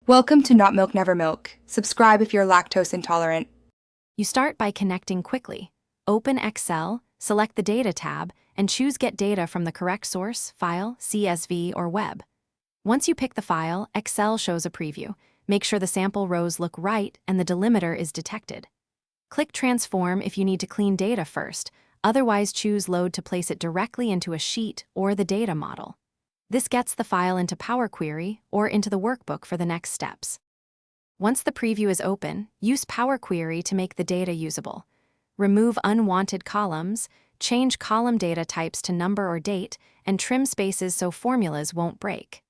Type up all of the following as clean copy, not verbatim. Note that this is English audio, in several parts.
Welcome to Not Milk Never Milk. Subscribe if you're lactose intolerant. You start by connecting quickly. Open Excel, select the Data tab, and choose Get Data from the correct source, file, CSV, or web. Once you pick the file, Excel shows a preview. Make sure the sample rows look right and the delimiter is detected. Click Transform if you need to clean data first, otherwise choose Load to place it directly into a sheet or the data model. This gets the file into Power Query or into the workbook for the next steps. Once the preview is open, use Power Query to make the data usable. Remove unwanted columns, change column data types to number or date, and trim spaces so formulas won't break.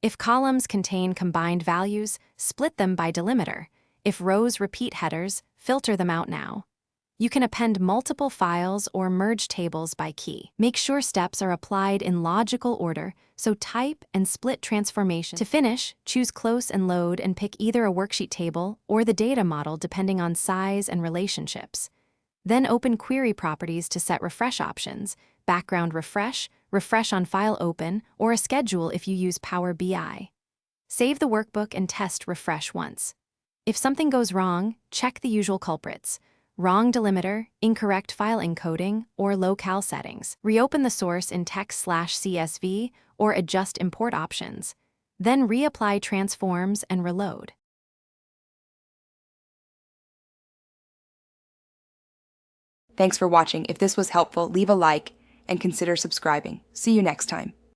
If columns contain combined values, split them by delimiter. If rows repeat headers, filter them out now. You can append multiple files or merge tables by key. Make sure steps are applied in logical order, so type and split transformation. To finish, choose Close and Load and pick either a worksheet table or the data model depending on size and relationships. Then open Query Properties to set refresh options, background refresh, refresh on file open, or a schedule if you use Power BI. Save the workbook and test refresh once. If something goes wrong, check the usual culprits: wrong delimiter, incorrect file encoding, or locale settings. Reopen the source in text/CSV or adjust import options. Then reapply transforms and reload. Thanks for watching. If this was helpful, leave a like and consider subscribing. See you next time.